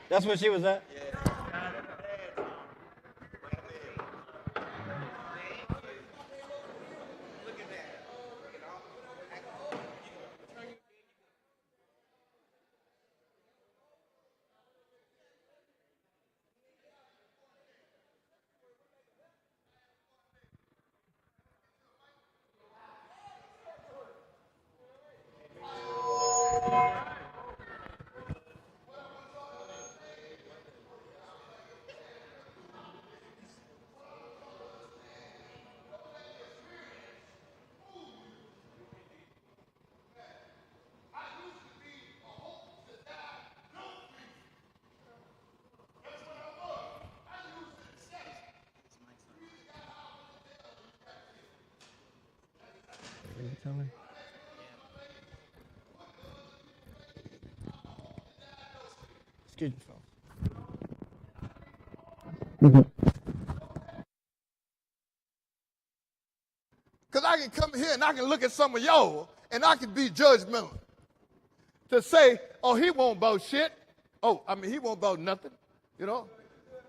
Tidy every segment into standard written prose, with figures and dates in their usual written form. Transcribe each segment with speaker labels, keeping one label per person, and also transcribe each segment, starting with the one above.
Speaker 1: That's where she was at? Excuse me, fellas.
Speaker 2: Because I can come here and I can look at some of y'all and I can be judgmental. To say, oh, he won't about shit. Oh, I mean, he won't about nothing, you know?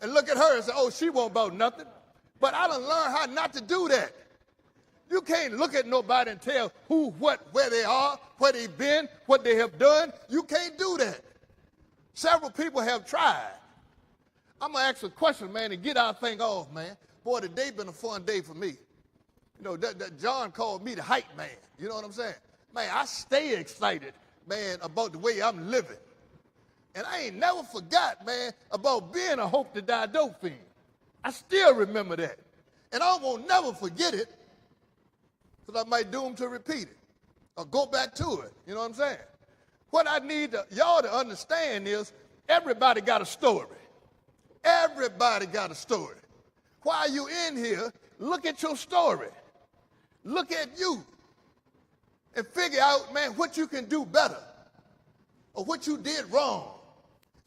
Speaker 2: And look at her and say, oh, she won't about nothing. But I done learned how not to do that. You can't look at nobody and tell who, what, where they are, where they've been, what they have done. You can't do that. Several people have tried. I'm going to ask a question, man, and get our thing off, man. Boy, today been a fun day for me. You know, that John called me the hype man. You know what I'm saying? Man, I stay excited, man, about the way I'm living. And I ain't never forgot, man, about being a hope to die dope fiend. I still remember that. And I won't never forget it, because I might do them to repeat it or go back to it. You know what I'm saying? What I need y'all to understand is everybody got a story. Everybody got a story. While you in here, look at your story. Look at you and figure out, man, what you can do better or what you did wrong.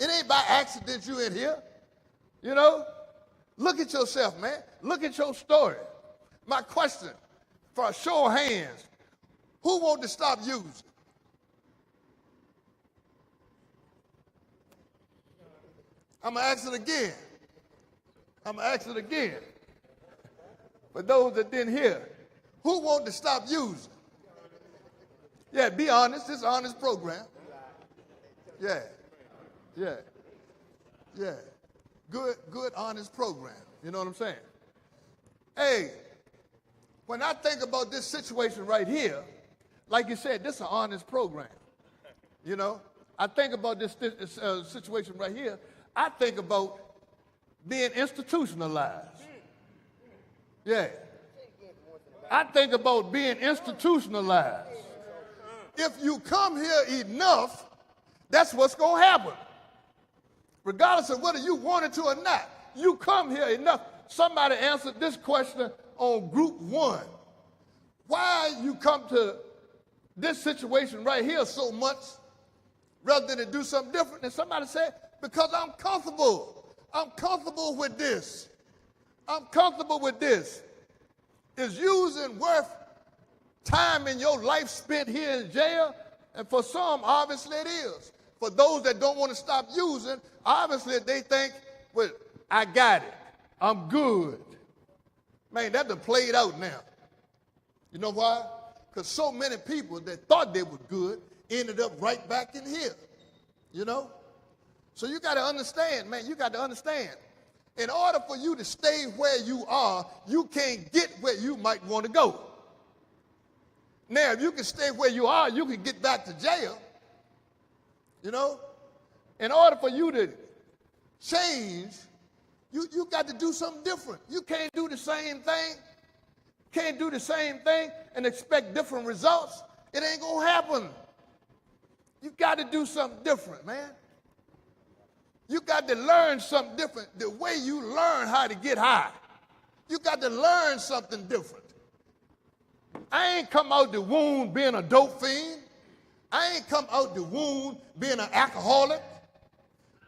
Speaker 2: It ain't by accident you in here, you know? Look at yourself, man. Look at your story. My question, for a show of hands, who want to stop using? I'm going to ask it again. I'm going to ask it again. For those that didn't hear, who want to stop using? Yeah, be honest. It's an honest program. Yeah. Good, honest program. You know what I'm saying? Hey, when I think about this situation right here, like you said, this is an honest program. You know, I think about this situation right here. I think about being institutionalized. Yeah. I think about being institutionalized. If you come here enough, that's what's going to happen. Regardless of whether you wanted to or not, you come here enough. Somebody answered this question on group 1. Why you come to this situation right here so much rather than to do something different? And somebody said, because I'm comfortable. I'm comfortable with this. I'm comfortable with this. Is using worth time in your life spent here in jail? And for some, obviously it is. For those that don't want to stop using, obviously they think, well, I got it. I'm good. Man, that done played out now. You know why? Because so many people that thought they were good ended up right back in here. You know? So you got to understand, man, you got to understand. In order for you to stay where you are, you can't get where you might want to go. Now, if you can stay where you are, you can get back to jail. You know? In order for you to change, you got to do something different. You can't do the same thing. Can't do the same thing and expect different results. It ain't going to happen. You got to do something different, man. You got to learn something different. The way you learn how to get high. You got to learn something different. I ain't come out the womb being a dope fiend. I ain't come out the womb being an alcoholic.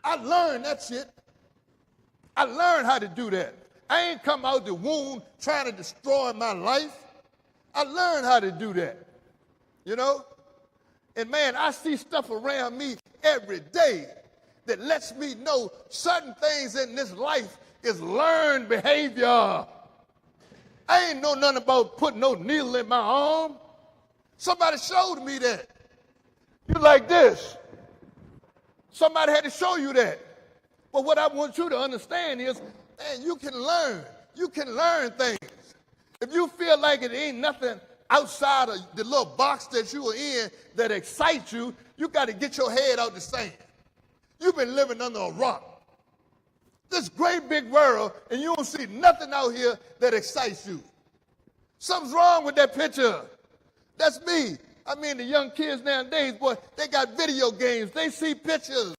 Speaker 2: I learned that shit. I learned how to do that. I ain't come out the womb trying to destroy my life. I learned how to do that. You know? And man, I see stuff around me every day that lets me know certain things in this life is learned behavior. I ain't know nothing about putting no needle in my arm. Somebody showed me that. You like this. Somebody had to show you that. But what I want you to understand is, man, you can learn. You can learn things. If you feel like it ain't nothing outside of the little box that you are in that excites you, you got to get your head out the sand. You've been living under a rock. This great big world, and you don't see nothing out here that excites you. Something's wrong with that picture. That's me. I mean, the young kids nowadays, boy, they got video games. They see pictures.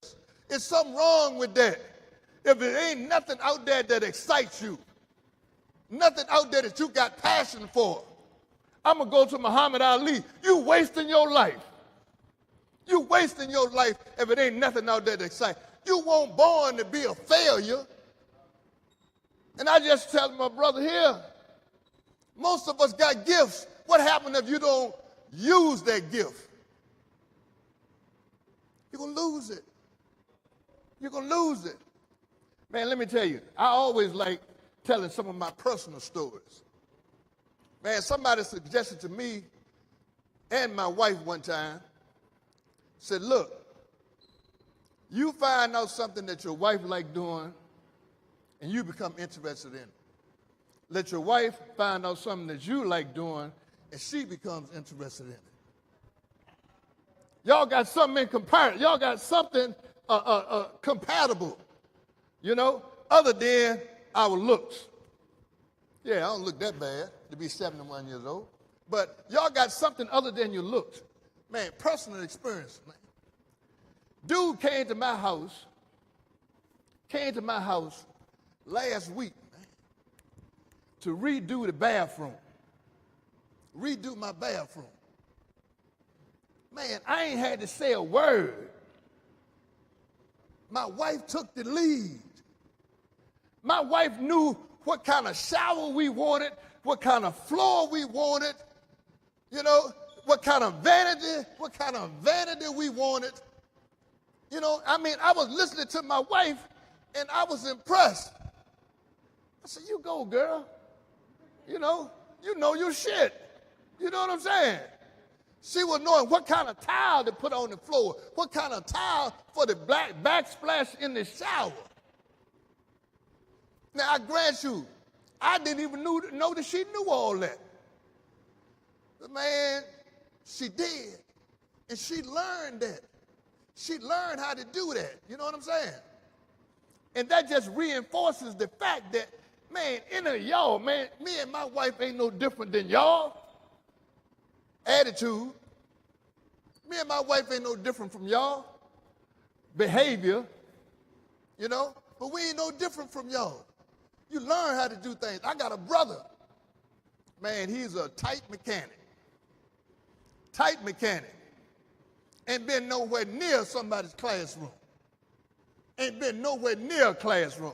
Speaker 2: There's something wrong with that. If it ain't nothing out there that excites you, nothing out there that you got passion for, I'm going to go to Muhammad Ali. You wasting your life. You wasting your life if it ain't nothing out there that excites. You weren't born to be a failure. And I just tell my brother here, most of us got gifts. What happens if you don't use that gift? You're going to lose it. You're going to lose it. Man, let me tell you, I always like telling some of my personal stories. Man, somebody suggested to me and my wife one time, said, look, you find out something that your wife like doing and you become interested in it. Let your wife find out something that you like doing and she becomes interested in it. Y'all got something in comparison. Y'all got something compatible, you know, other than our looks. Yeah, I don't look that bad to be 71 years old. But y'all got something other than your looks. Man, personal experience, man. Dude came to my house last week, man, to redo the bathroom. Redo my bathroom. Man, I ain't had to say a word. My wife took the lead. My wife knew what kind of shower we wanted, what kind of floor we wanted, you know, what kind of vanity we wanted. You know, I mean, I was listening to my wife and I was impressed. I said, you go, girl. You know your shit. You know what I'm saying? She was knowing what kind of towel to put on the floor, what kind of towel for the black backsplash in the shower. Now, I grant you, I didn't even know that she knew all that. But man, she did. And she learned that. She learned how to do that. You know what I'm saying? And that just reinforces the fact that, man, y'all, man, me and my wife ain't no different than y'all. Attitude. Me and my wife ain't no different from y'all. Behavior. You know? But we ain't no different from y'all. You learn how to do things. I got a brother. Man, he's a tight mechanic. Tight mechanic. Ain't been nowhere near somebody's classroom. Ain't been nowhere near a classroom.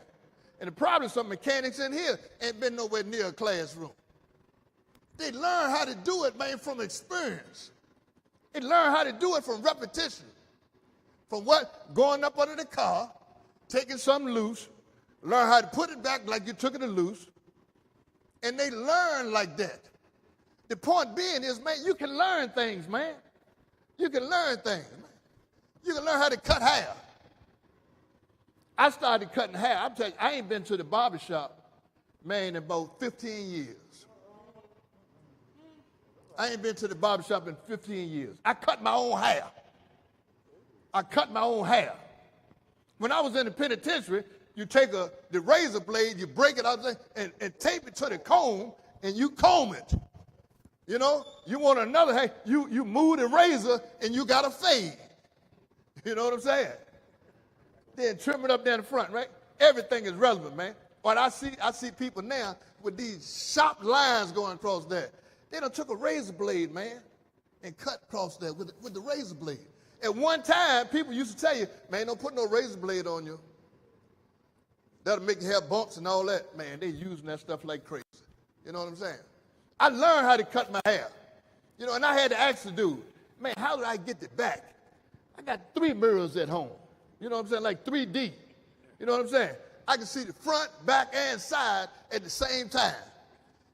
Speaker 2: And probably some mechanics in here ain't been nowhere near a classroom. They learn how to do it, man, from experience. They learn how to do it from repetition. From what? Going up under the car, taking something loose, learn how to put it back like you took it loose, and they learn like that. The point being is, man, you can learn things, man. You can learn things, man. You can learn how to cut hair. I started cutting hair. I'm telling you, I ain't been to the barbershop, man, in about 15 years. I ain't been to the barbershop in 15 years. I cut my own hair. I cut my own hair. When I was in the penitentiary, you take the razor blade, you break it out and tape it to the comb, and you comb it. You know, you want another hair, you move the razor, and you got to fade. You know what I'm saying? Then trim it up down the front, right? Everything is relevant, man. But I see people now with these sharp lines going across there. They done took a razor blade, man, and cut across there with the razor blade. At one time, people used to tell you, man, don't put no razor blade on you. That'll make you have bumps and all that. Man, they using that stuff like crazy. You know what I'm saying? I learned how to cut my hair. You know, and I had to ask the dude, man, how did I get it back? I got 3 mirrors at home. You know what I'm saying? Like 3D. You know what I'm saying? I can see the front, back, and side at the same time.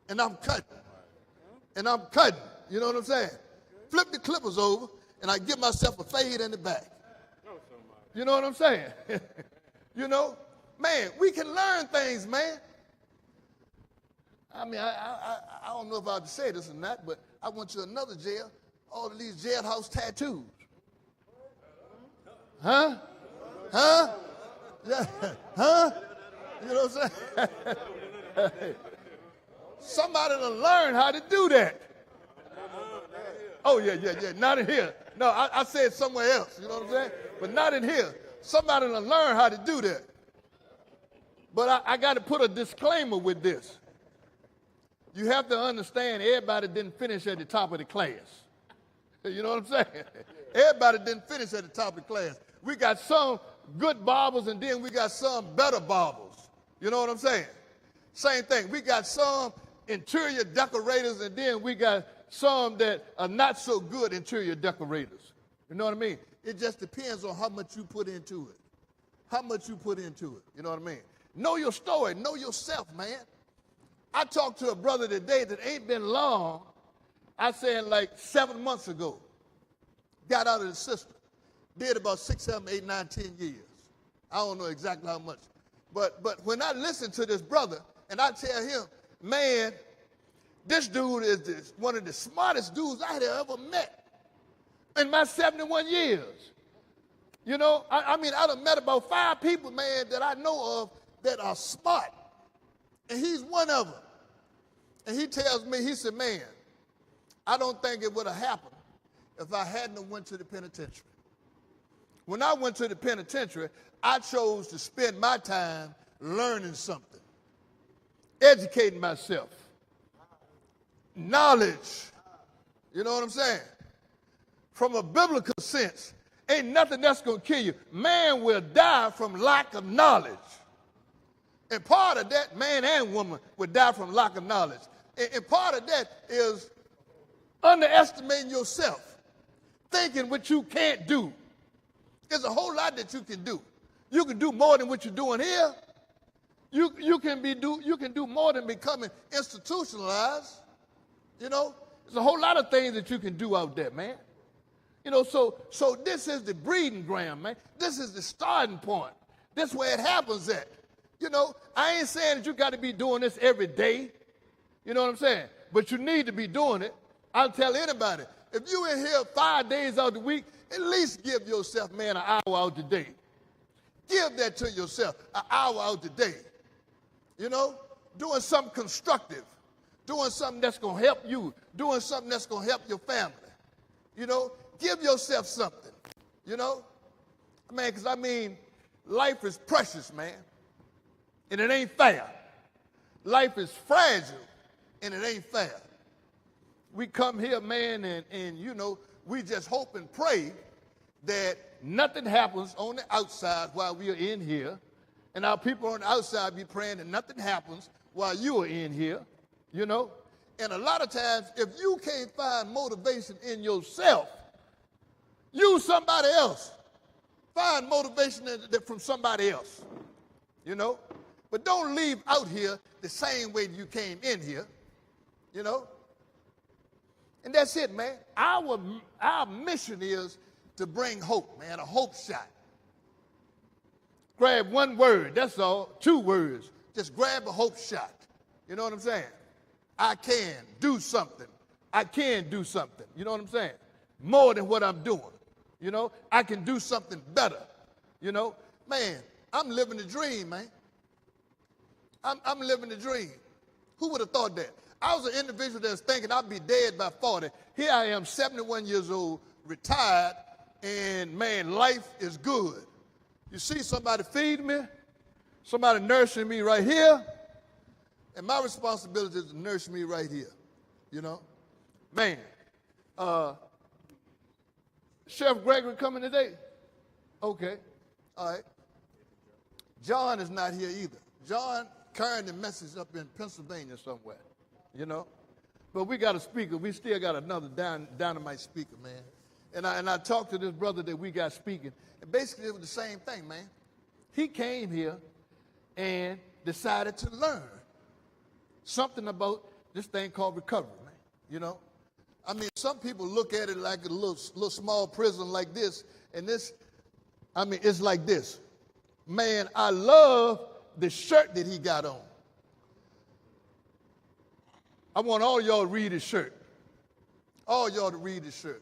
Speaker 2: And I'm cutting. And I'm cutting. You know what I'm saying? Flip the clippers over, and I give myself a fade in the back. You know what I'm saying? You know? Man, we can learn things, man. I mean, I don't know if I have to say this or not, but I went to another jail, all of these jailhouse tattoos. Huh? Huh? Yeah. Huh? You know what I'm saying? Somebody to learn how to do that. Oh, yeah. Not in here. No, I said somewhere else. You know what I'm saying? But not in here. Somebody to learn how to do that. But I got to put a disclaimer with this. You have to understand everybody didn't finish at the top of the class. You know what I'm saying? Everybody didn't finish at the top of the class. We got some good barbers, and then we got some better barbers. You know what I'm saying? Same thing. We got some interior decorators, and then we got some that are not so good interior decorators. You know what I mean? It just depends on how much you put into it. How much you put into it. You know what I mean? Know your story. Know yourself, man. I talked to a brother today that ain't been long. I said like 7 months ago. Got out of the system. Did about 6, 7, 8, 9, 10 years. I don't know exactly how much. But when I listen to this brother and I tell him, man, this dude is one of the smartest dudes I had ever met in my 71 years. You know, I mean, I done met about 5 people, man, that I know of that are smart. And he's one of them. And he tells me, he said, man, I don't think it would have happened if I hadn't went to the penitentiary. When I went to the penitentiary, I chose to spend my time learning something, educating myself, knowledge. You know what I'm saying? From a biblical sense, ain't nothing that's going to kill you. Man will die from lack of knowledge. And part of that, man and woman will die from lack of knowledge. And part of that is underestimating yourself, thinking what you can't do. There's a whole lot that you can do. You can do more than what you're doing here. You can do more than becoming institutionalized. You know, there's a whole lot of things that you can do out there, man. You know, so this is the breeding ground, man. This is the starting point. This is where it happens at. You know, I ain't saying that you got to be doing this every day. You know what I'm saying? But you need to be doing it. I'll tell anybody, if you in here 5 days out of the week, at least give yourself, man, an hour out the day. Give that to yourself, an hour out the day. You know, doing something constructive, doing something that's going to help you, doing something that's going to help your family. You know, give yourself something, you know. Man, because I mean, life is precious, man, and it ain't fair. Life is fragile, and it ain't fair. We come here, man, and you know, we just hope and pray that nothing happens on the outside while we are in here, and our people on the outside be praying that nothing happens while you are in here, you know. And a lot of times, if you can't find motivation in yourself, use somebody else. Find motivation from somebody else, you know. But don't leave out here the same way you came in here, you know. And that's it, man. Our mission is to bring hope, man, a hope shot. Grab one word, that's all, 2 words. Just grab a hope shot. You know what I'm saying? I can do something. I can do something. You know what I'm saying? More than what I'm doing. You know, I can do something better. You know, man, I'm living the dream, man. I'm living the dream. Who would have thought that? I was an individual that was thinking I'd be dead by 40. Here I am, 71 years old, retired, and man, life is good. You see somebody feeding me, somebody nursing me right here, and my responsibility is to nurse me right here, you know? Man, Chef Gregory coming today? Okay, all right. John is not here either. John carrying the message up in Pennsylvania somewhere, you know? But we got a speaker. We still got another dynamite speaker, man. And I talked to this brother that we got speaking, and basically it was the same thing, man. He came here and decided to learn something about this thing called recovery, man. You know, I mean, some people look at it like a little small prison like this, and this, I mean, it's like this. Man, I love the shirt that he got on. I want all y'all to read his shirt. All y'all to read his shirt.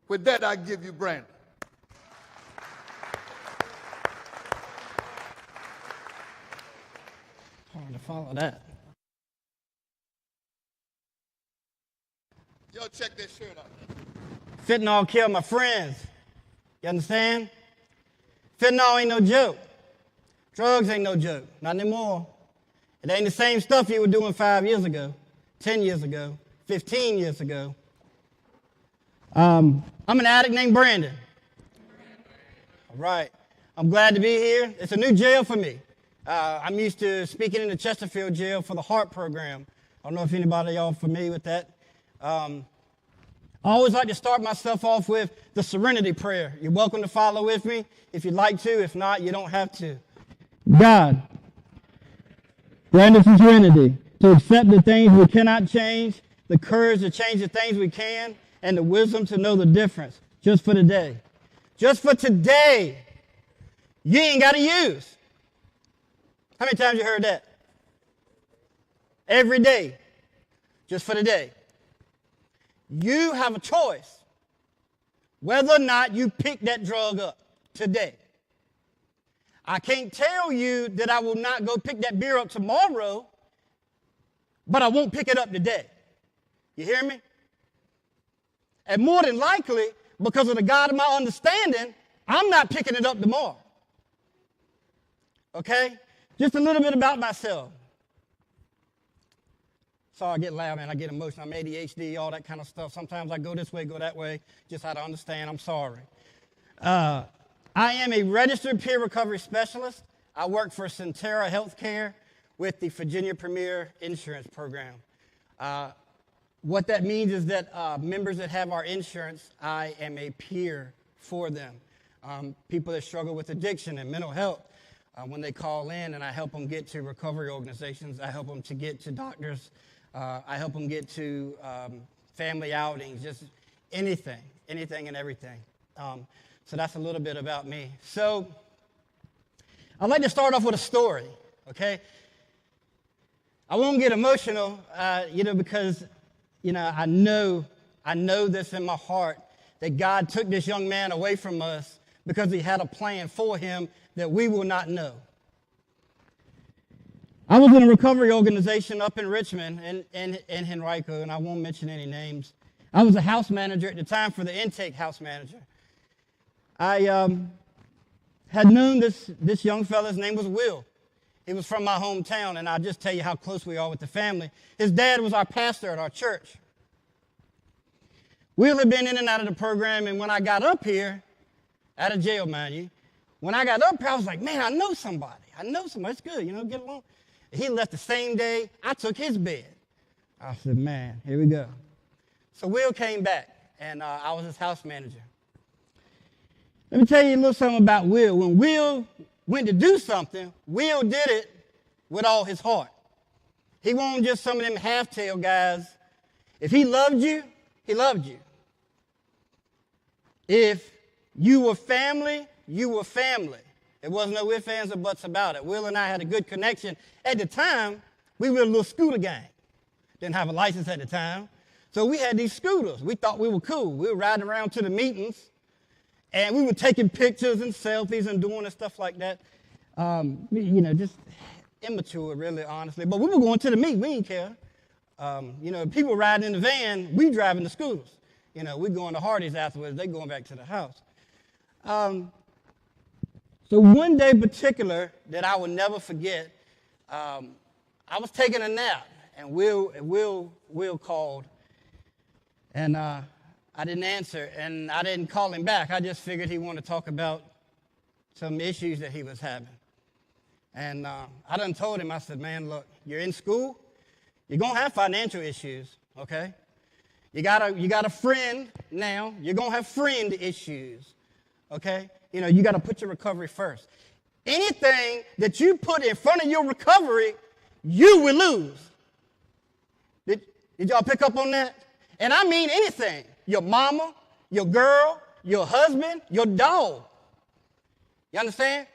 Speaker 2: With that, I give you Brandon.
Speaker 1: Hard to follow that.
Speaker 2: Y'all check that shirt out.
Speaker 1: Fentanyl killed my friends. You understand? Fentanyl ain't no joke. Drugs ain't no joke. Not anymore. It ain't the same stuff you were doing 5 years ago, 10 years ago, 15 years ago. I'm an addict named Brandon. All right. I'm glad to be here. It's a new jail for me. I'm used to speaking in the Chesterfield jail for the HEART program. I don't know if anybody of y'all familiar with that. I always like to start myself off with the serenity prayer. You're welcome to follow with me if you'd like to. If not, you don't have to. God, grant us the serenity to accept the things we cannot change, the courage to change the things we can, and the wisdom to know the difference just for today. Just for today. You ain't got to use. How many times you heard that? Every day. Just for today. You have a choice whether or not you pick that drug up today. I can't tell you that I will not go pick that beer up tomorrow, but I won't pick it up today. You hear me? And more than likely, because of the God of my understanding, I'm not picking it up tomorrow. Okay? Just a little bit about myself. Sorry, I get loud, man. I get emotional. I'm ADHD, all that kind of stuff. Sometimes I go this way, go that way. Just how to understand. I'm sorry. I am a registered peer recovery specialist. I work for Centera Healthcare with the Virginia Premier Insurance Program. What that means is that members that have our insurance, I am a peer for them. People that struggle with addiction and mental health, when they call in and I help them get to recovery organizations, I help them to get to doctors, I help them get to family outings, just anything and everything. So that's a little bit about me. So I'd like to start off with a story, okay? I won't get emotional, because, I know this in my heart that God took this young man away from us because he had a plan for him that we will not know. I was in a recovery organization up in Richmond in Henrico, and I won't mention any names. I was a house manager at the time for the intake house manager. I had known this young fella. His name was Will. He was from my hometown, and I'll just tell you how close we are with the family. His dad was our pastor at our church. Will had been in and out of the program, and when I got up here, out of jail, mind you, when I got up here, I was like, man, I know somebody. It's good, get along. He left the same day I took his bed. I said, man, here we go. So Will came back, and I was his house manager. Let me tell you a little something about Will. When Will went to do something, Will did it with all his heart. He wasn't just some of them half-tail guys. If he loved you, he loved you. If you were family, you were family. There was no ifs, ands, or buts about it. Will and I had a good connection. At the time, we were a little scooter gang. Didn't have a license at the time. So we had these scooters. We thought we were cool. We were riding around to the meetings, and we were taking pictures and selfies and doing and stuff like that. Just immature, really, honestly. But we were going to the meet. We didn't care. People riding in the van, we driving the scooters. We going to Hardee's afterwards. They going back to the house. So one day in particular that I will never forget, I was taking a nap, and Will called, and I didn't answer, and I didn't call him back. I just figured he wanted to talk about some issues that he was having. And I done told him, I said, man, look, you're in school. You're going to have financial issues, okay? You got a friend now. You're going to have friend issues, okay? You got to put your recovery first. Anything that you put in front of your recovery, you will lose. Did y'all pick up on that? And I mean anything. Your mama, your girl, your husband, your dog. You understand?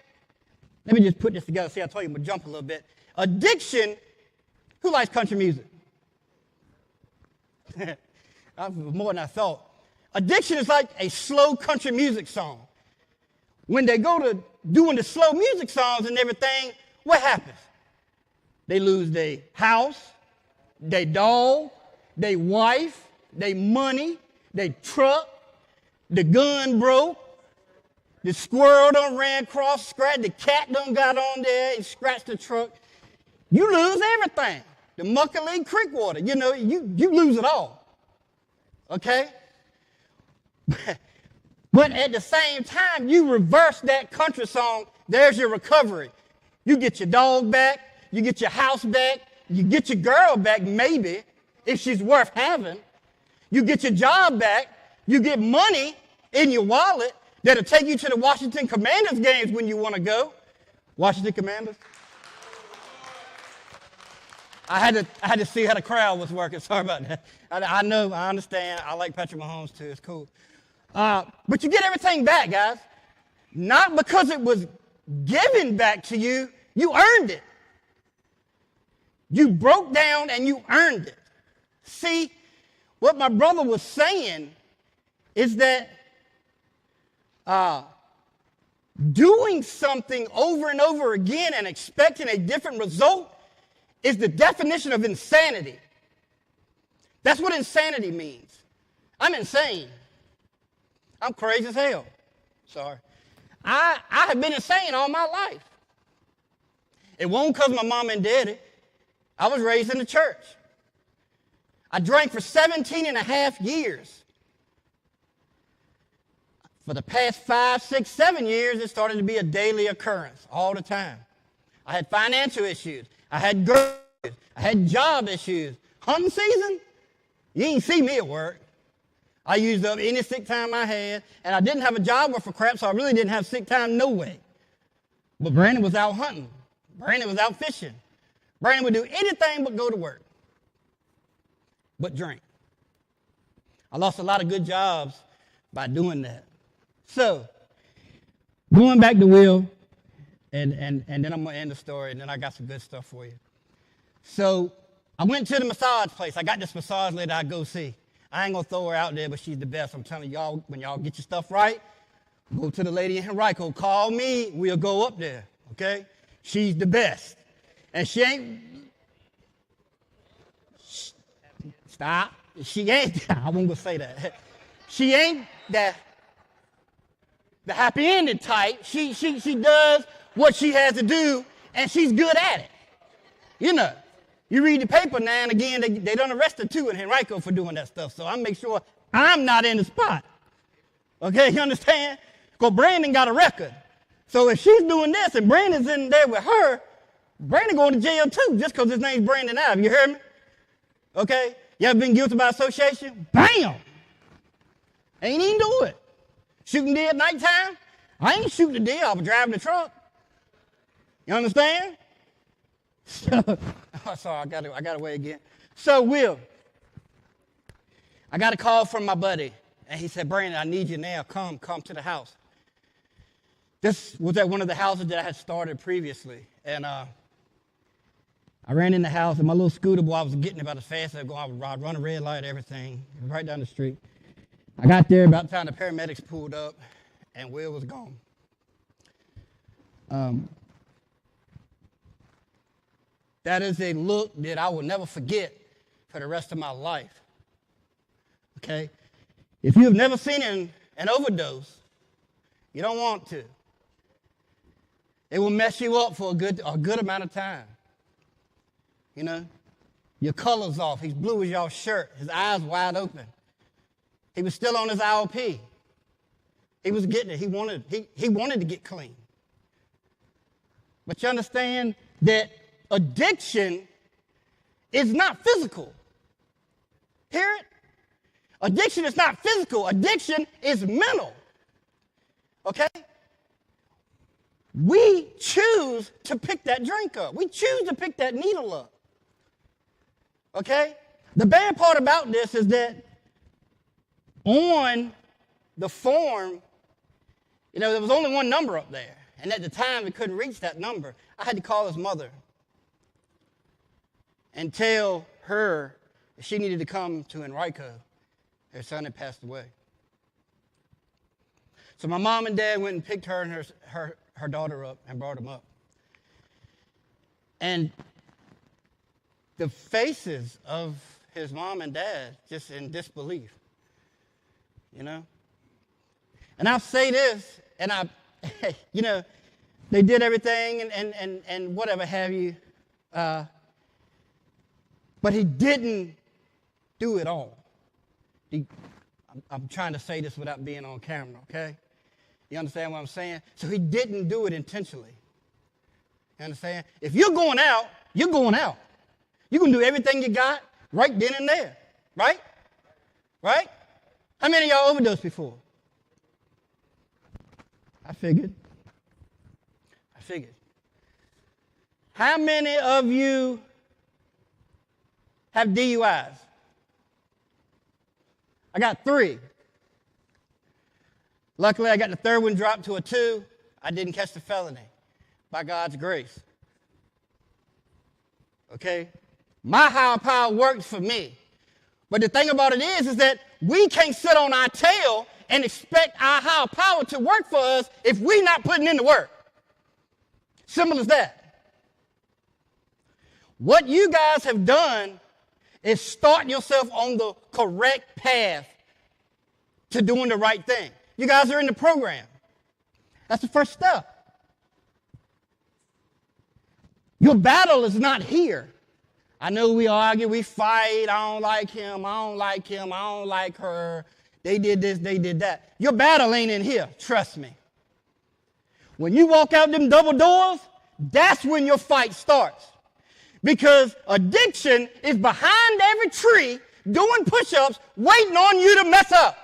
Speaker 1: Let me just put this together. See, I told you I'm going to jump a little bit. Addiction, who likes country music? That was more than I thought. Addiction is like a slow country music song. When they go to doing the slow music songs and everything, what happens? They lose their house, their dog, their wife, their money, their truck, the gun broke, the squirrel done ran across, scratched, the cat done got on there and scratched the truck. You lose everything. The Muckalee Creek water, you lose it all. Okay? But at the same time, you reverse that country song, there's your recovery. You get your dog back, you get your house back, you get your girl back, maybe, if she's worth having. You get your job back, you get money in your wallet that'll take you to the Washington Commanders games when you want to go. Washington Commanders? I had to see how the crowd was working. Sorry about that. I know, I understand. I like Patrick Mahomes too. It's cool. But you get everything back, guys. Not because it was given back to you. You earned it. You broke down and you earned it. See, what my brother was saying is that doing something over and over again and expecting a different result is the definition of insanity. That's what insanity means. I'm insane. I'm crazy as hell. Sorry. I have been insane all my life. It won't because my mom and daddy. I was raised in the church. I drank for 17 and a half years. For the past 5, 6, 7 years, it started to be a daily occurrence all the time. I had financial issues. I had girls. I had job issues. Hunting season, you ain't see me at work. I used up any sick time I had, and I didn't have a job worth for crap, so I really didn't have sick time no way. But Brandon was out hunting. Brandon was out fishing. Brandon would do anything but go to work, but drink. I lost a lot of good jobs by doing that. So, going back to Will, and then I'm going to end the story, and then I got some good stuff for you. So, I went to the massage place. I got this massage lady I go see. I ain't going to throw her out there, but she's the best. I'm telling y'all, when y'all get your stuff right, go to the lady in Henrico. Call me. We'll go up there, okay? She's the best. And she ain't... Stop. She ain't... I won't go say that. She ain't the happy ending type. She does what she has to do, and she's good at it. You know. You read the paper now and again, they done arrested two in Henrico for doing that stuff. So I make sure I'm not in the spot. Okay, you understand? Because Brandon got a record. So if she's doing this and Brandon's in there with her, Brandon going to jail too, just because his name's Brandon Ivey. You heard me? Okay? You ever been guilty by association? Bam! Ain't even do it. Shooting deer at nighttime? I ain't shooting the deer. I was driving the truck. You understand? So, sorry, I got away again. So, Will, I got a call from my buddy, and he said, Brandon, I need you now. Come to the house. This was at one of the houses that I had started previously. And I ran in the house, and my little scooter boy, I was getting about as fast as I go. I would run a red light, everything, right down the street. I got there about the time the paramedics pulled up, and Will was gone. That is a look that I will never forget for the rest of my life. Okay? If you have never seen an overdose, you don't want to. It will mess you up for a good amount of time. You know? Your color's off. He's blue as y'all's shirt. His eyes wide open. He was still on his IOP. He was getting it. He wanted to get clean. But you understand that addiction is not physical. Hear it? Addiction is not physical. Addiction is mental. Okay? We choose to pick that drink up. We choose to pick that needle up. Okay? The bad part about this is that on the form, there was only one number up there. And at the time, we couldn't reach that number. I had to call his mother and tell her that she needed to come to Henrico. Her son had passed away. So my mom and dad went and picked her and her daughter up and brought them up. And the faces of his mom and dad just in disbelief, And I'll say this, and they did everything and whatever have you, but he didn't do it all. I'm trying to say this without being on camera, okay? You understand what I'm saying? So he didn't do it intentionally. You understand? If you're going out, you're going out. You're going to do everything you got right then and there, right? Right? How many of y'all overdosed before? I figured. How many of you have DUIs? I got 3. Luckily, I got the third one dropped to a 2. I didn't catch the felony, by God's grace. Okay? My higher power works for me. But the thing about it is that we can't sit on our tail and expect our higher power to work for us if we're not putting in the work. Simple as that. What you guys have done is start yourself on the correct path to doing the right thing. You guys are in the program. That's the first step. Your battle is not here. I know we argue, we fight, I don't like him, I don't like her. They did this, they did that. Your battle ain't in here, trust me. When you walk out them double doors, that's when your fight starts. Because addiction is behind every tree doing push-ups, waiting on you to mess up.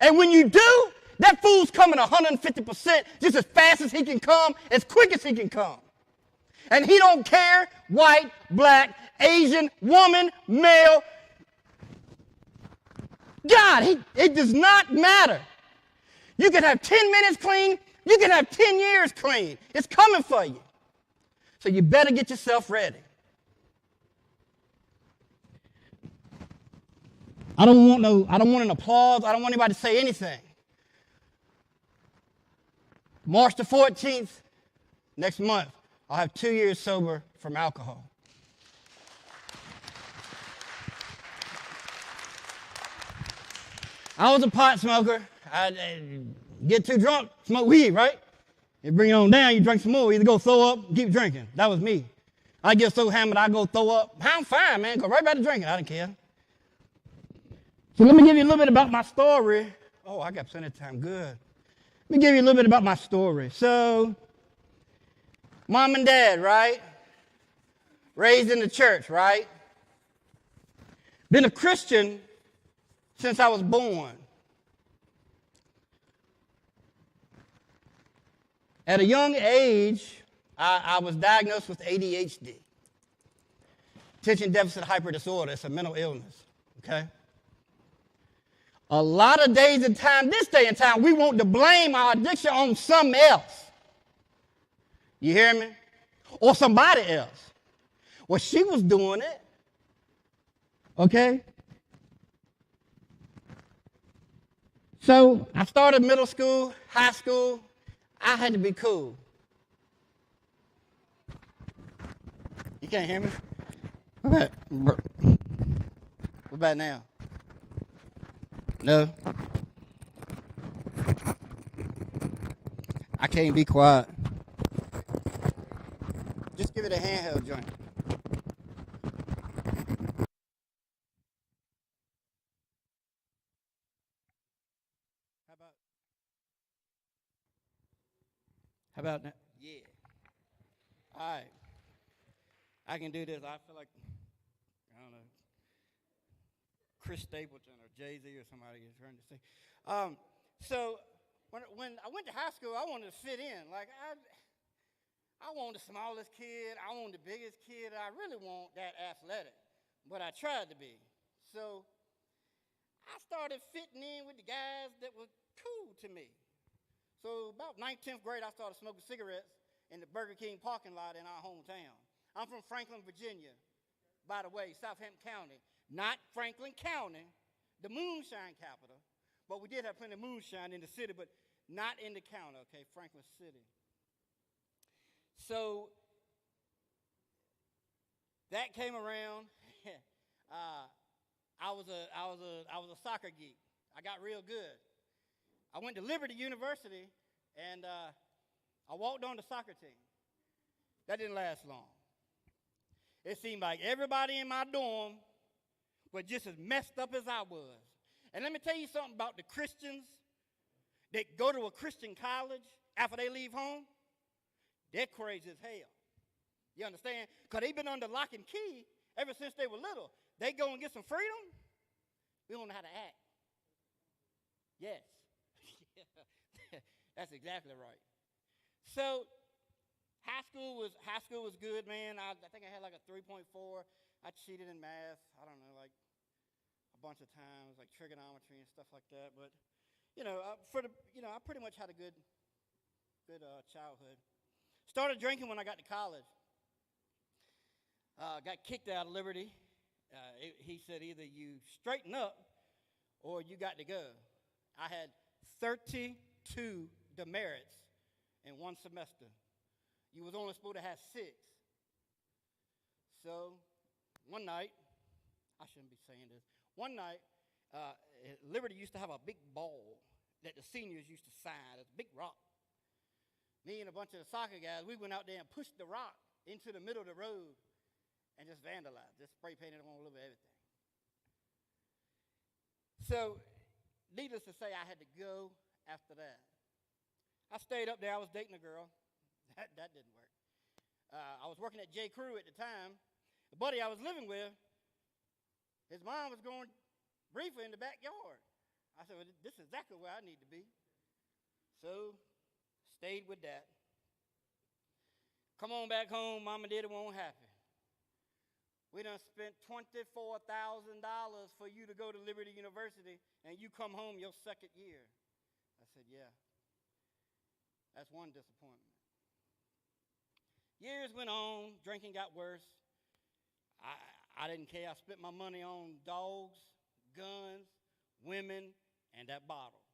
Speaker 1: And when you do, that fool's coming 150% just as fast as he can come, as quick as he can come. And he don't care, white, black, Asian, woman, male. God, it does not matter. You can have 10 minutes clean, you can have 10 years clean. It's coming for you. So you better get yourself ready. I don't want an applause. I don't want anybody to say anything. March the 14th, next month, I'll have 2 years sober from alcohol. I was a pot smoker. I'd get too drunk, smoke weed, right? You bring it on down, you drink some more, either go throw up, keep drinking. That was me. I get so hammered, I go throw up. I'm fine, man. Go right back to drinking. I didn't care. So let me give you a little bit about my story. Oh, I got plenty of time. Good. Let me give you a little bit about my story. So, mom and dad, right? Raised in the church, right? Been a Christian since I was born. At a young age, I was diagnosed with ADHD, attention deficit hyper disorder. It's a mental illness, okay? A lot of days and time, this day and time, we want to blame our addiction on something else. You hear me? Or somebody else. Well, she was doing it, okay? So I started middle school, high school. I had to be cool. You can't hear me? What about now? No? I can't be quiet. Just give it a handheld joint. How about that? Yeah. All right. I can do this. I feel like, I don't know, Chris Stapleton or Jay-Z or somebody is trying to say. So when I went to high school, I wanted to fit in. Like, I want the smallest kid. I want the biggest kid. I really want that athletic, but I tried to be. So I started fitting in with the guys that were cool to me. So about 9th, 10th grade, I started smoking cigarettes in the Burger King parking lot in our hometown. I'm from Franklin, Virginia, by the way, Southampton County. Not Franklin County, the moonshine capital, but we did have plenty of moonshine in the city, but not in the county, okay, Franklin City. So that came around. I was a soccer geek. I got real good. I went to Liberty University, and I walked on the soccer team. That didn't last long. It seemed like everybody in my dorm was just as messed up as I was. And let me tell you something about the Christians that go to a Christian college after they leave home. They're crazy as hell. You understand? Because they've been under lock and key ever since they were little. They go and get some freedom. We don't know how to act. Yes. That's exactly right. So high school was good, man. I think I had like a 3.4. I cheated in math. I don't know, like a bunch of times, like trigonometry and stuff like that. But I pretty much had a good childhood. Started drinking when I got to college. Got kicked out of Liberty. He said either you straighten up or you got to go. I had 32 demerits in one semester. You was only supposed to have 6. So one night, I shouldn't be saying this. One night, Liberty used to have a big ball that the seniors used to sign. It's a big rock. Me and a bunch of the soccer guys, we went out there and pushed the rock into the middle of the road and just vandalized, just spray painted on all over everything. So, needless to say, I had to go after that. I stayed up there. I was dating a girl. That didn't work. I was working at J. Crew at the time. The buddy I was living with, his mom was going briefly in the backyard. I said, well, this is exactly where I need to be. So, stayed with that. Come on back home, mom and daddy won't happy. We done spent $24,000 for you to go to Liberty University, and you come home your second year. I said, yeah. That's one disappointment. Years went on, drinking got worse. I didn't care. I spent my money on dogs, guns, women, and that bottle.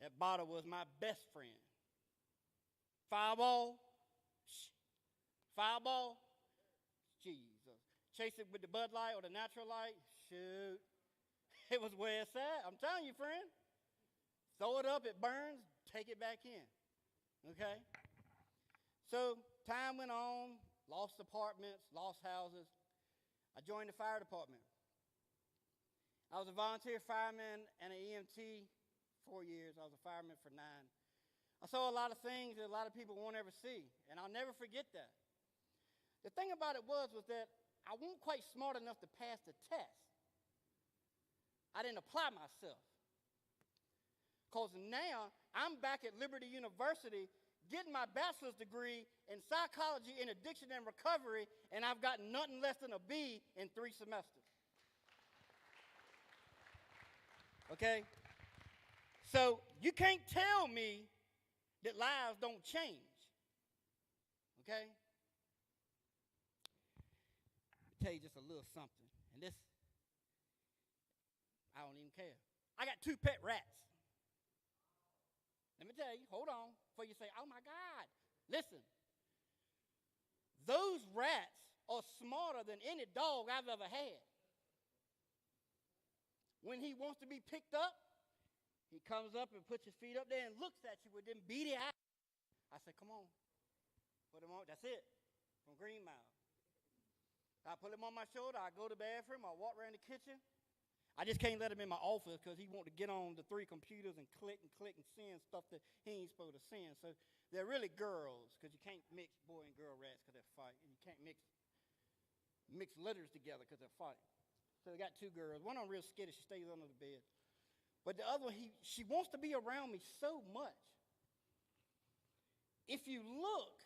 Speaker 1: That bottle was my best friend. Fireball. Jesus. Chase it with the Bud Light or the natural light. Shoot. It was where it's at. I'm telling you, friend. Throw it up, it burns, take it back in. Okay? So time went on, lost apartments, lost houses. I joined the fire department. I was a volunteer fireman and an EMT 4 years. I was a fireman for 9. I saw a lot of things that a lot of people won't ever see, and I'll never forget that. The thing about it was that I wasn't quite smart enough to pass the test. I didn't apply myself. Because now I'm back at Liberty University getting my bachelor's degree in psychology in addiction and recovery, and I've got nothing less than a B in 3 semesters. Okay? So you can't tell me that lives don't change. Okay? I'll tell you just a little something. And this, I don't even care. I got 2 pet rats. Let me tell you, hold on, before you say, oh my God. Listen, those rats are smarter than any dog I've ever had. When he wants to be picked up, he comes up and puts his feet up there and looks at you with them beady eyes. I said, come on, put him on. That's it, from Green Mile. I put him on my shoulder. I go to the bathroom. I walk around the kitchen. I just can't let him in my office because he wants to get on the 3 computers and click and send stuff that he ain't supposed to send. So they're really girls because you can't mix boy and girl rats because they're fighting. And you can't mix litters together because they're fighting. So they got two girls. One of them real skittish. She stays under the bed. But the other one, she wants to be around me so much. If you look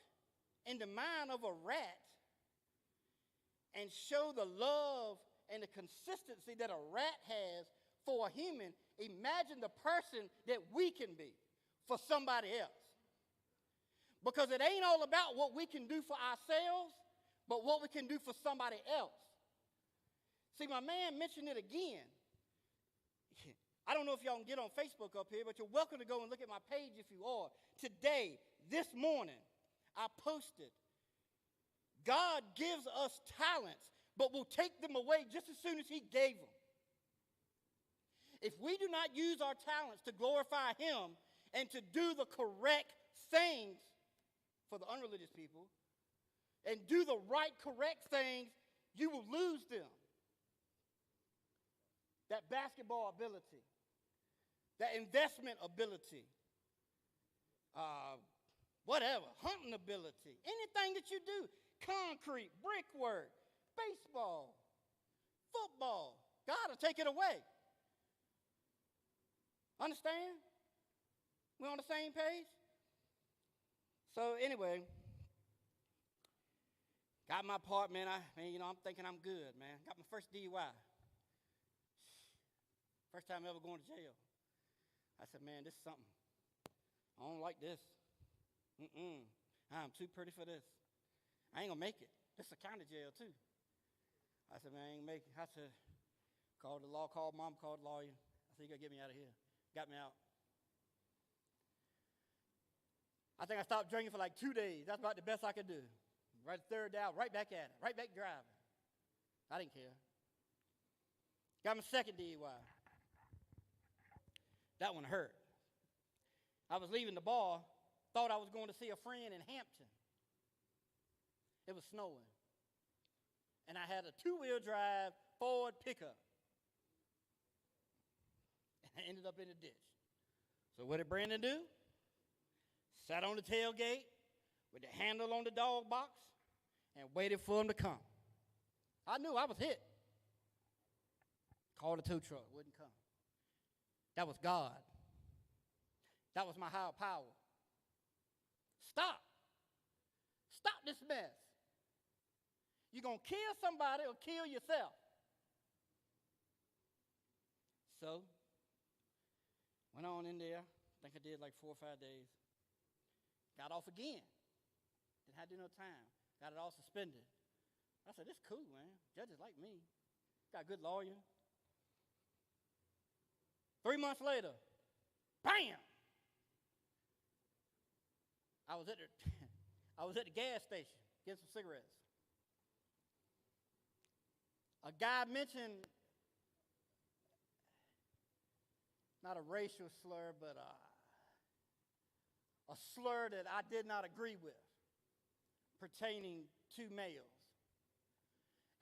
Speaker 1: in the mind of a rat and show the love and the consistency that a rat has for a human, imagine the person that we can be for somebody else. Because it ain't all about what we can do for ourselves, but what we can do for somebody else. See, my man mentioned it again. I don't know if y'all can get on Facebook up here, but you're welcome to go and look at my page if you are. Today, this morning, I posted, God gives us talents, but will take them away just as soon as he gave them. If we do not use our talents to glorify him and to do the correct things for the unreligious people and do the right, correct things, you will lose them. That basketball ability, that investment ability, whatever, hunting ability, anything that you do, concrete, brickwork, baseball, football, God will take it away. Understand? We on the same page? So anyway, got my part, man. I'm thinking I'm good, man. Got my first DUI. First time ever going to jail. I said, man, this is something. I don't like this. I'm too pretty for this. I ain't gonna make it. This is a county jail too. I said, man, I ain't gonna make it. I said, called the law, called mom, called the lawyer. I said, you gotta get me out of here. Got me out. I think I stopped drinking for like 2 days. That's about the best I could do. Right the third day out, right back at it, right back driving. I didn't care. Got my second DUI. That one hurt. I was leaving the bar, thought I was going to see a friend in Hampton. It was snowing. And I had a 2-wheel drive Ford pickup. And I ended up in a ditch. So what did Brandon do? Sat on the tailgate with the handle on the dog box and waited for him to come. I knew I was hit. Called a tow truck, wouldn't come. That was God. That was my higher power. Stop. Stop this mess. You're going to kill somebody or kill yourself. So, went on in there. I think I did like 4 or 5 days. Got off again. Didn't have to do no time. Got it all suspended. I said, this is cool, man. Judges like me. Got a good lawyer. 3 months later, bam! I was at the gas station getting some cigarettes. A guy mentioned not a racial slur, but a slur that I did not agree with pertaining to males.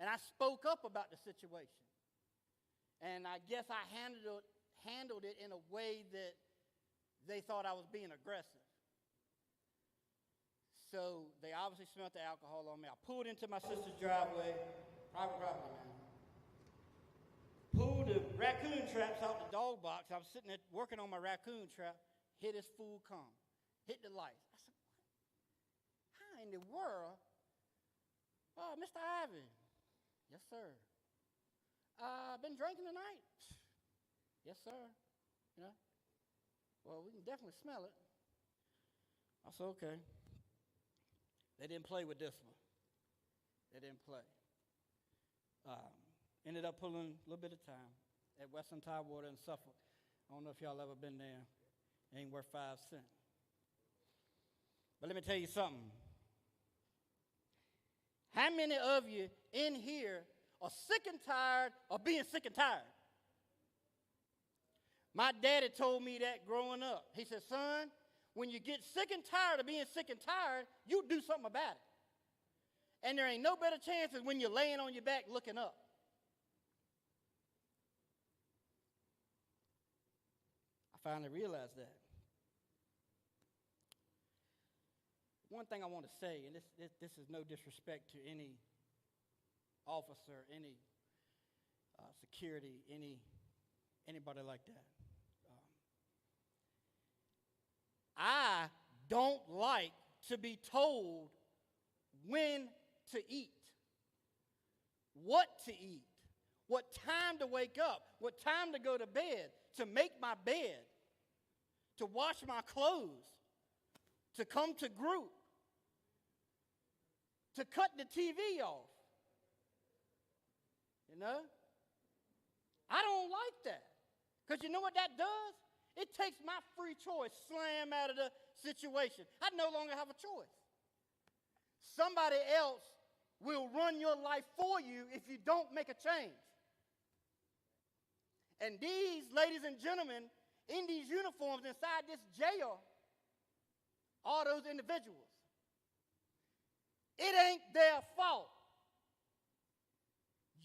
Speaker 1: And I spoke up about the situation. And I guess I handled it in a way that they thought I was being aggressive. So they obviously smelled the alcohol on me. I pulled into my sister's driveway, private property, man. Pulled the raccoon traps out the dog box. I was sitting there working on my raccoon trap, hit this fool come, hit the lights. I said, what? How in the world? Oh, Mr. Ivey. Yes, sir. Been drinking tonight? Yes, sir. You know? Well, we can definitely smell it. I said, okay. They didn't play with this one. They didn't play. Ended up pulling a little bit of time at Western Tidewater in Suffolk. I don't know if y'all ever been there. It ain't worth 5 cents. But let me tell you something. How many of you in here are sick and tired of being sick and tired? My daddy told me that growing up. He said, son, when you get sick and tired of being sick and tired, you do something about it. And there ain't no better chances when you're laying on your back looking up. I finally realized that. One thing I want to say, and this is no disrespect to any officer, any security, anybody like that. I don't like to be told when to eat, what to eat, what time to wake up, what time to go to bed, to make my bed, to wash my clothes, to come to group, to cut the TV off. You know? I don't like that. Because you know what that does? It takes my free choice slam out of the situation. I no longer have a choice. Somebody else will run your life for you if you don't make a change. And these, ladies and gentlemen, in these uniforms inside this jail, are those individuals. It ain't their fault.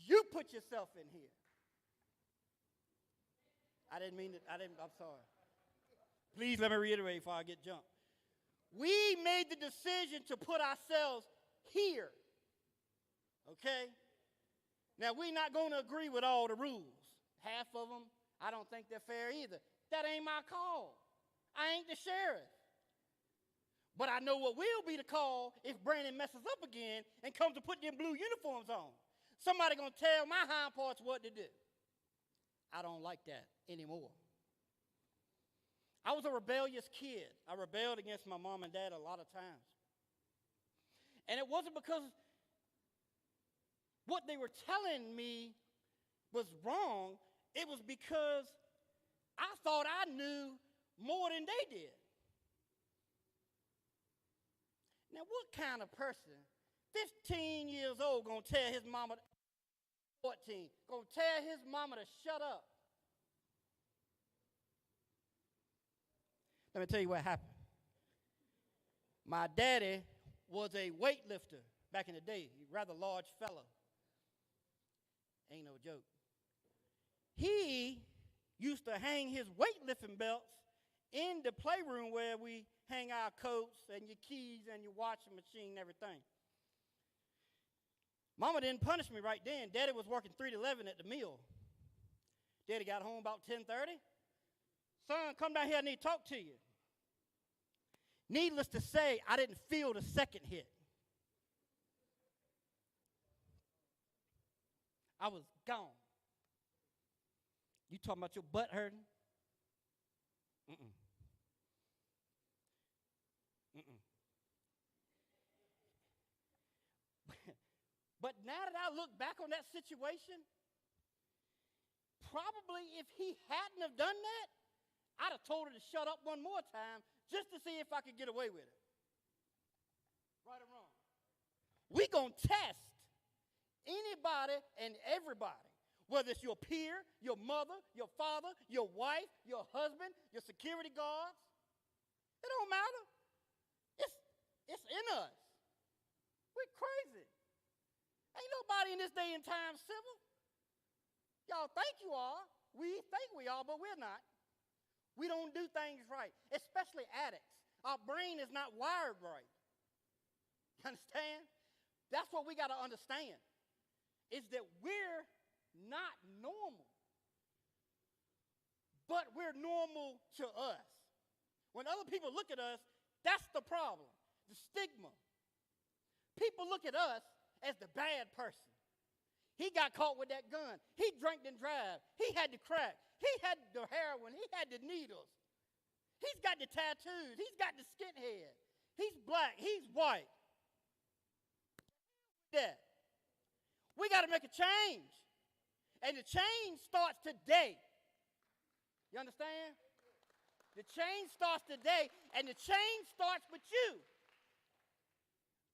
Speaker 1: You put yourself in here. I'm sorry. Please let me reiterate before I get jumped. We made the decision to put ourselves here. Okay? Now, we're not going to agree with all the rules. Half of them, I don't think they're fair either. That ain't my call. I ain't the sheriff. But I know what will be the call if Brandon messes up again and comes to put them blue uniforms on. Somebody going to tell my hind parts what to do. I don't like that anymore. I was a rebellious kid. I rebelled against my mom and dad a lot of times. And it wasn't because what they were telling me was wrong. It was because I thought I knew more than they did. Now, what kind of person, 15 years old, going to tell his mama, 14, going to tell his mama to shut up? Let me tell you what happened. My daddy was a weightlifter back in the day. He was a rather large fellow. Ain't no joke. He used to hang his weightlifting belts in the playroom where we hang our coats and your keys and your washing machine and everything. Mama didn't punish me right then. Daddy was working 3 to 11 at the mill. Daddy got home about 10:30. Son, come down here, I need to talk to you. Needless to say, I didn't feel the second hit. I was gone. You talking about your butt hurting? Mm-mm. Mm-mm. But now that I look back on that situation, probably if he hadn't have done that, I'd have told her to shut up one more time just to see if I could get away with it. Right or wrong? We're going to test anybody and everybody, whether it's your peer, your mother, your father, your wife, your husband, your security guards. It don't matter. It's in us. We're crazy. Ain't nobody in this day and time civil. Y'all think you are. We think we are, but we're not. We don't do things right, especially addicts. Our brain is not wired right. You understand? That's what we got to understand, is that we're not normal, but we're normal to us. When other people look at us, that's the problem, the stigma. People look at us as the bad person. He got caught with that gun. He drank and drive. He had the crack. He had the heroin. He had the needles. He's got the tattoos. He's got the skinhead. He's black. He's white. That. We got to make a change. And the change starts today. You understand? The change starts today, and the change starts with you.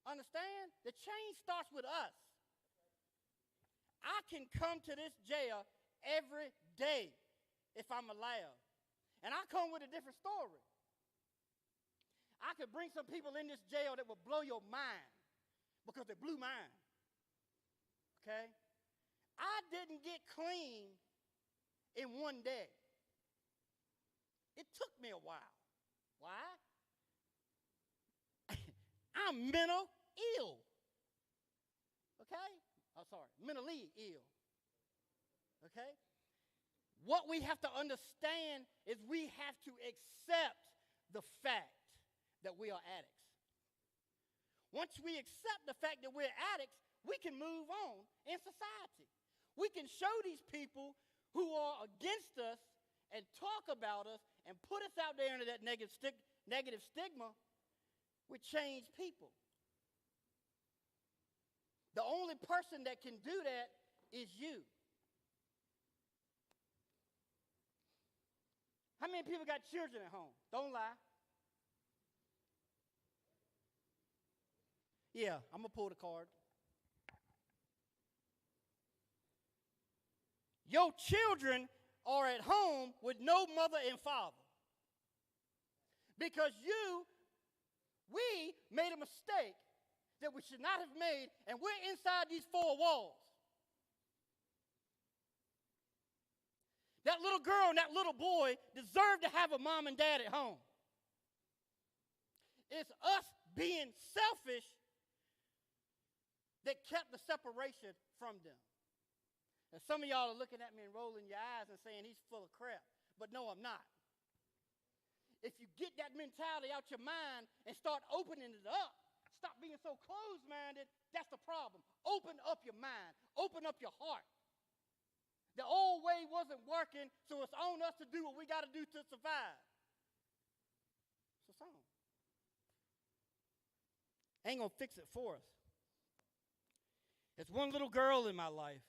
Speaker 1: Understand? The change starts with us. I can come to this jail every day if I'm allowed. And I come with a different story. I could bring some people in this jail that will blow your mind because they blew mine. Okay? I didn't get clean in one day. It took me a while. Why? I'm mental ill. Okay? Oh, sorry, mentally ill. okay? What we have to understand is we have to accept the fact that we are addicts. Once we accept the fact that we're addicts, we can move on in society. We can show these people who are against us and talk about us and put us out there into that negative stigma with changed people. The only person that can do that is you. How many people got children at home? Don't lie. Yeah, I'm going to pull the card. Your children are at home with no mother and father. Because we made a mistake that we should not have made, and we're inside these four walls. That little girl and that little boy deserve to have a mom and dad at home. It's us being selfish that kept the separation from them. And some of y'all are looking at me and rolling your eyes and saying he's full of crap. But no, I'm not. If you get that mentality out your mind and start opening it up, stop being so closed-minded, that's the problem. Open up your mind. Open up your heart. The old way wasn't working, so it's on us to do what we got to do to survive. It's a song. Ain't going to fix it for us. There's one little girl in my life.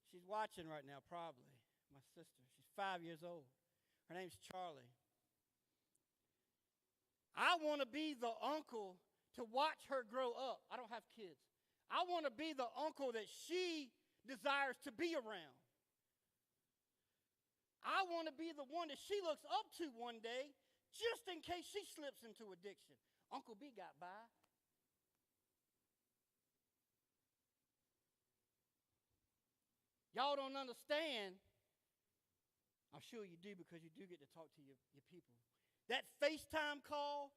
Speaker 1: She's watching right now, probably. My sister. She's 5 years old. Her name's Charlie. I want to be the uncle to watch her grow up. I don't have kids. I want to be the uncle that she desires to be around. I want to be the one that she looks up to one day, just in case she slips into addiction. Uncle B got by. Y'all don't understand. I'm sure you do, because you do get to talk to your people. That FaceTime call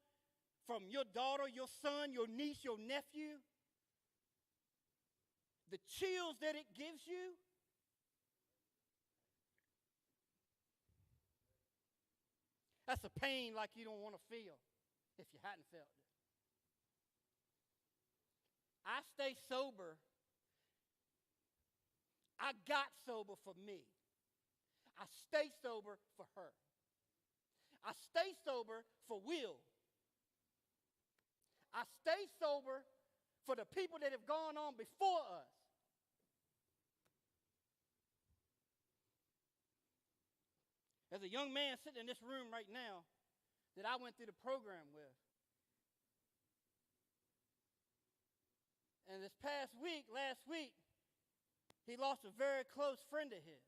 Speaker 1: from your daughter, your son, your niece, your nephew, the chills that it gives you, that's a pain like you don't want to feel if you hadn't felt it. I stay sober. I got sober for me. I stay sober for her. I stay sober for Will. I stay sober for the people that have gone on before us. There's a young man sitting in this room right now that I went through the program with. And this past week, last week, he lost a very close friend of his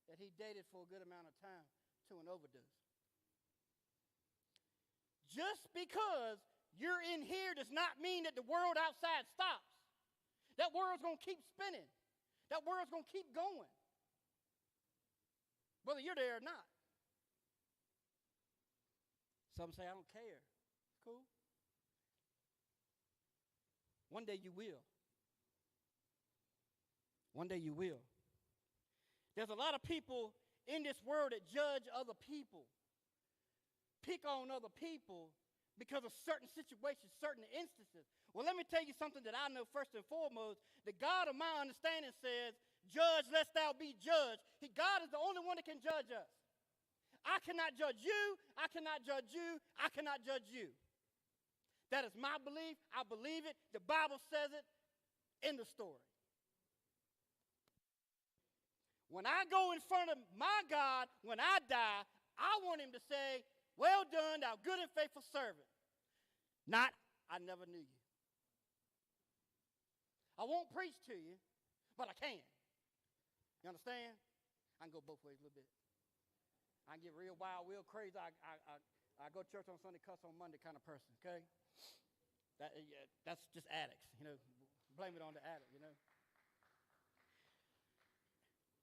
Speaker 1: that he dated for a good amount of time to an overdose. Just because you're in here does not mean that the world outside stops. That world's going to keep spinning. That world's going to keep going, whether you're there or not. Some say, I don't care. It's cool. One day you will. One day you will. There's a lot of people in this world that judge other people, pick on other people because of certain situations, certain instances. Well, let me tell you something that I know first and foremost. The God of my understanding says, judge lest thou be judged. God is the only one that can judge us. I cannot judge you. I cannot judge you. I cannot judge you. That is my belief. I believe it. The Bible says it in the story. When I go in front of my God, when I die, I want him to say, well done, thou good and faithful servant. Not, I never knew you. I won't preach to you, but I can. You understand? I can go both ways a little bit. I can get real wild, real crazy. I go to church on Sunday, cuss on Monday kind of person, okay? That's just addicts, Blame it on the addict,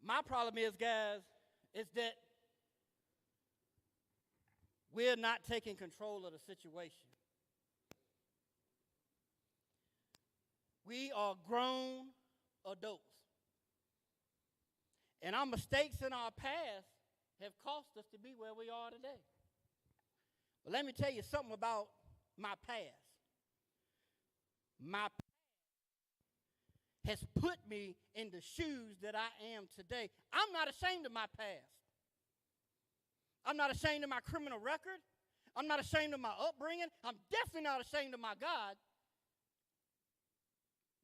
Speaker 1: My problem is, guys, is that we're not taking control of the situation. We are grown adults. And our mistakes in our past have cost us to be where we are today. But let me tell you something about my past. My past has put me in the shoes that I am today. I'm not ashamed of my past. I'm not ashamed of my criminal record. I'm not ashamed of my upbringing. I'm definitely not ashamed of my God.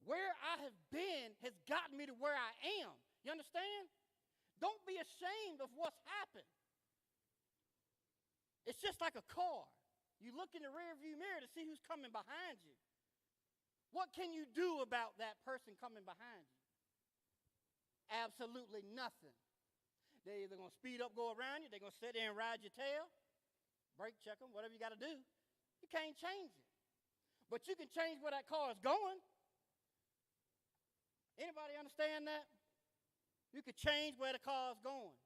Speaker 1: Where I have been has gotten me to where I am. You understand? Don't be ashamed of what's happened. It's just like a car. You look in the rearview mirror to see who's coming behind you. What can you do about that person coming behind you? Absolutely nothing. They're either going to speed up, go around you, they're going to sit there and ride your tail, brake check them, whatever you got to do. You can't change it. But you can change where that car is going. Anybody understand that? You can change where the car is going.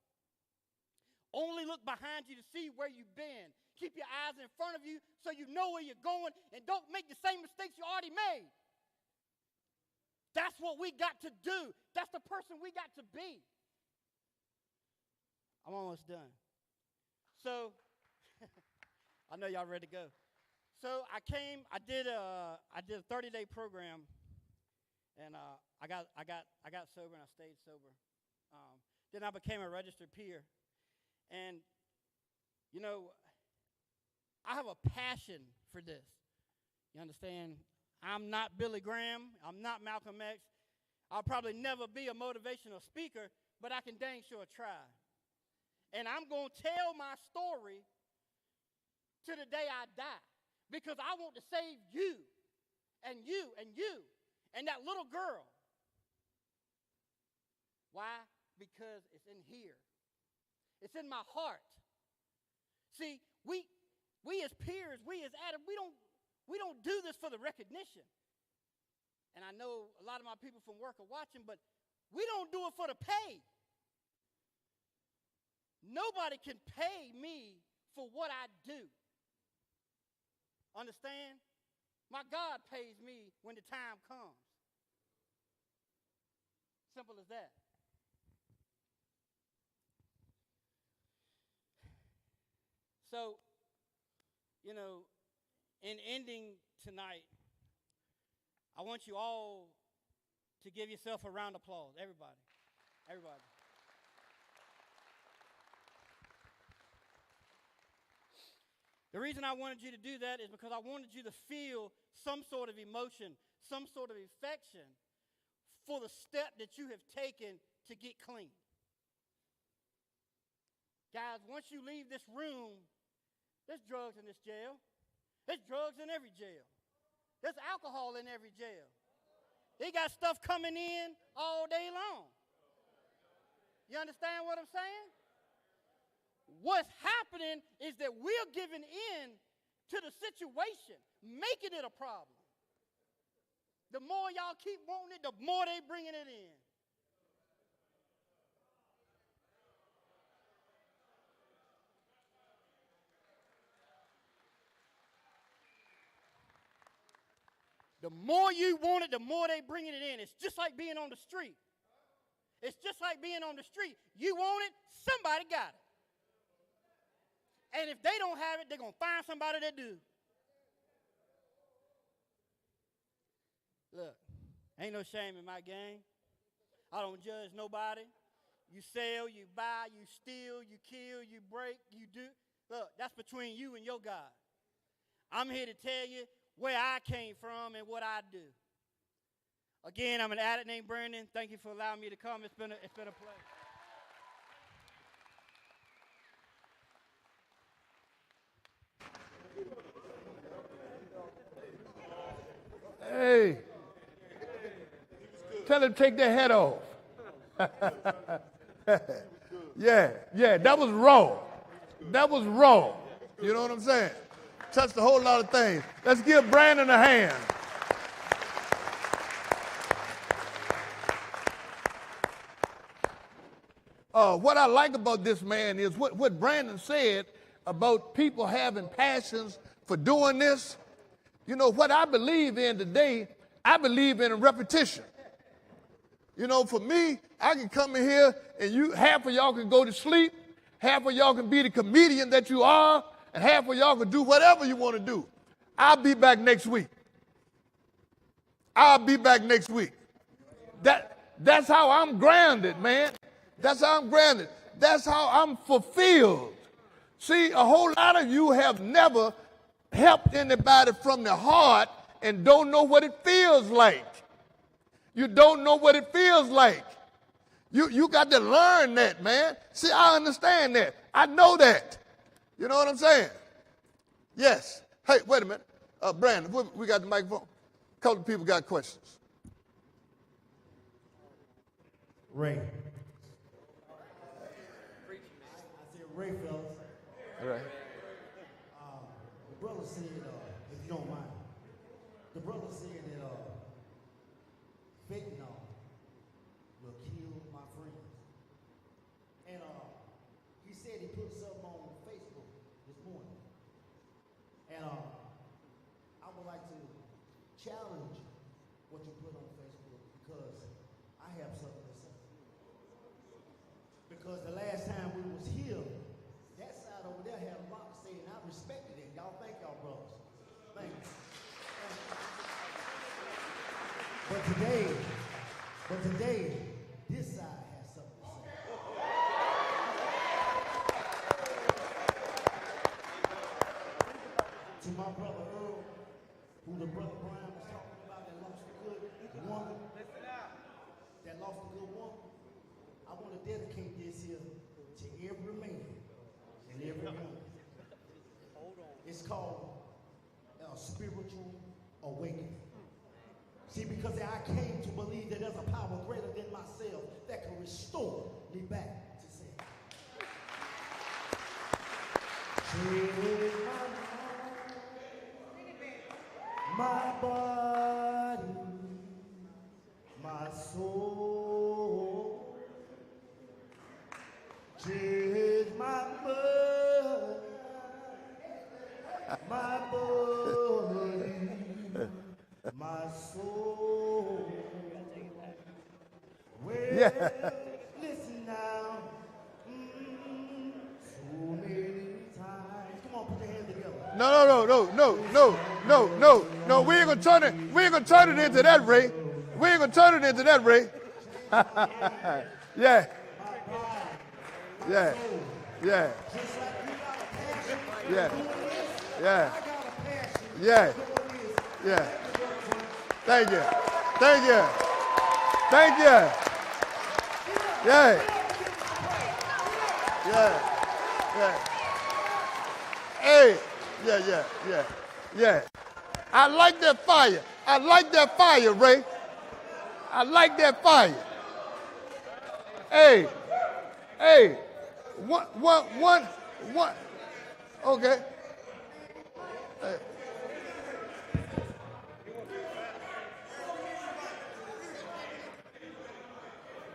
Speaker 1: Only look behind you to see where you've been. Keep your eyes in front of you so you know where you're going, and don't make the same mistakes you already made. That's what we got to do. That's the person we got to be. I'm almost done. So, I know y'all ready to go. So I did a 30-day program, and I got sober and I stayed sober. Then I became a registered peer. And, you know, I have a passion for this. You understand? I'm not Billy Graham. I'm not Malcolm X. I'll probably never be a motivational speaker, but I can dang sure try. And I'm going to tell my story to the day I die, because I want to save you and you and you and that little girl. Why? Because it's in here. It's in my heart. See, we as peers, we as addicts, we don't do this for the recognition. And I know a lot of my people from work are watching, but we don't do it for the pay. Nobody can pay me for what I do. Understand? My God pays me when the time comes. Simple as that. So, you know, in ending tonight, I want you all to give yourself a round of applause. Everybody. Everybody. The reason I wanted you to do that is because I wanted you to feel some sort of emotion, some sort of affection for the step that you have taken to get clean. Guys, once you leave this room, there's drugs in this jail. There's drugs in every jail. There's alcohol in every jail. They got stuff coming in all day long. You understand what I'm saying? What's happening is that we're giving in to the situation, making it a problem. The more y'all keep wanting it, the more they bringing it in. The more you want it, the more they bringing it in. It's just like being on the street. It's just like being on the street. You want it, somebody got it. And if they don't have it, they're going to find somebody that do. Look, ain't no shame in my game. I don't judge nobody. You sell, you buy, you steal, you kill, you break, you do. Look, that's between you and your God. I'm here to tell you where I came from and what I do. Again, I'm an addict named Brandon. Thank you for allowing me to come. It's been a pleasure.
Speaker 2: Hey, tell him to take their head off. Yeah, that was raw. That was raw. You know what I'm saying? Touched a whole lot of things. Let's give Brandon a hand. What I like about this man is what Brandon said about people having passions for doing this. You know, what I believe in today, I believe in repetition. You know, for me, I can come in here and half of y'all can go to sleep, half of y'all can be the comedian that you are, and half of y'all can do whatever you want to do. I'll be back next week. I'll be back next week. That's how I'm grounded, man. That's how I'm grounded. That's how I'm fulfilled. See, a whole lot of you have never helped anybody from the heart and don't know what it feels like. You don't know what it feels like. You got to learn that, man. See, I understand that. I know that. You know what I'm saying? Yes. Hey, wait a minute. Brandon, we got the microphone. A couple of people got questions.
Speaker 3: Ray. I said Ray, fellas.
Speaker 2: All right.
Speaker 3: The brother said, if you don't mind, the brother said that fentanyl will kill my friends. And he said he put something on Facebook this morning. And I would like to challenge what you put on Facebook because I have something to say. Because the last time we was here, that side over there had a lot to say, and I respected it. Y'all thank y'all brothers. Thank you. But today, this side has something to say. To my brother Earl, who the brother Brian was talking about that lost a good woman, I want to dedicate this here to every man and every woman. It's called a spiritual awakening. See, because I came to believe that there's a power greater than myself that can restore me back to sin. Change my body, my soul. Change my mind, my body, my soul. Well,
Speaker 2: Yeah.
Speaker 3: listen now. So many times. Come on, put your hands together.
Speaker 2: No. We ain't gonna turn it into that, Ray. We ain't gonna turn it into that, Ray. Yeah. Yeah. Yeah.
Speaker 3: Just like you got a passion.
Speaker 2: Yeah.
Speaker 3: I
Speaker 2: Yeah.
Speaker 3: got a passion.
Speaker 2: Yeah. Yeah. Thank you. Thank you. Thank you. Yeah. Yeah. Yeah. Hey. Yeah. I like that fire. I like that fire, Ray. I like that fire. Hey. One. Okay. Hey.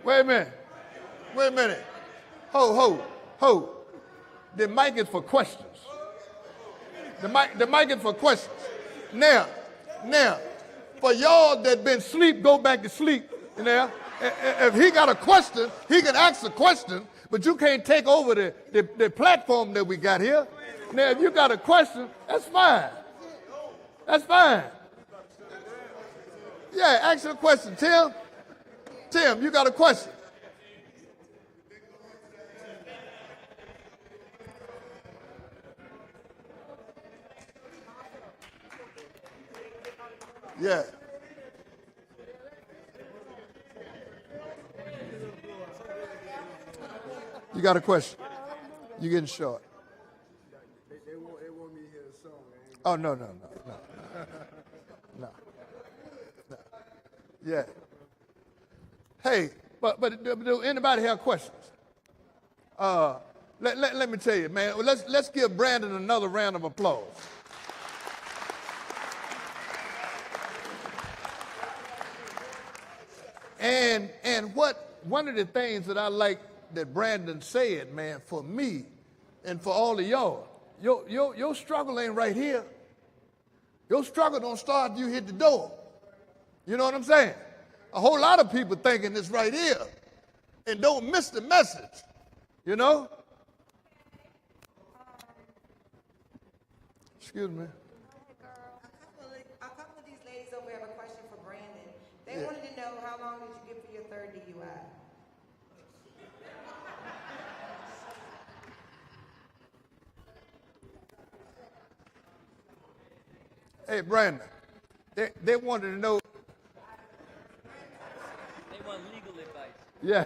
Speaker 2: Wait a minute. Ho. The mic is for questions. The mic is for questions. Now, for y'all that been asleep, go back to sleep. Now, if he got a question, he can ask a question, but you can't take over the platform that we got here. Now, if you got a question, that's fine. That's fine. Yeah, ask your question. Tim, you got a question? Yeah. You got a question? You getting short.
Speaker 4: They want me to hear the song.
Speaker 2: Oh, no. Yeah. Hey, but do anybody have questions? Let me tell you, man. Let's give Brandon another round of applause. And one of the things that I like that Brandon said, man, for me and for all of y'all, your struggle ain't right here. Your struggle don't start till you hit the door. You know what I'm saying? a whole lot of people thinking this right here and don't miss the message, you know? Excuse me.
Speaker 5: A couple of these ladies over here have a question for Brandon. They wanted to know, how long did you get for your third DUI?
Speaker 2: Hey, Brandon, they wanted to know.
Speaker 6: They want legal advice.
Speaker 2: Yeah.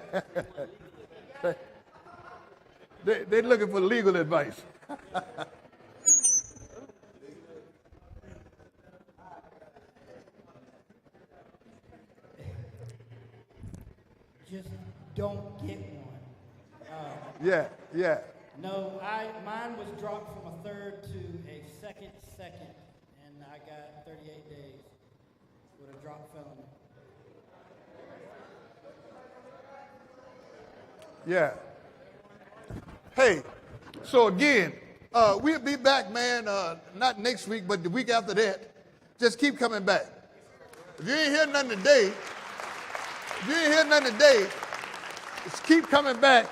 Speaker 2: They're looking for legal advice.
Speaker 3: Just don't get one.
Speaker 2: Yeah.
Speaker 3: No, mine was dropped from a third to a second, and I got 38 days with a drop felony.
Speaker 2: Yeah. Hey, so again, we'll be back, man, not next week, but the week after that. Just keep coming back. If you ain't hear nothing today, just keep coming back,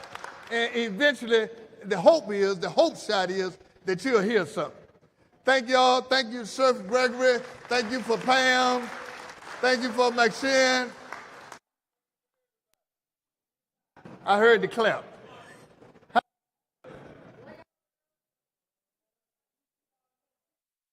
Speaker 2: and eventually the hope shot is that you'll hear something. Thank y'all. Thank you, Sir Gregory. Thank you for Pam. Thank you for Maxine. I heard the clap.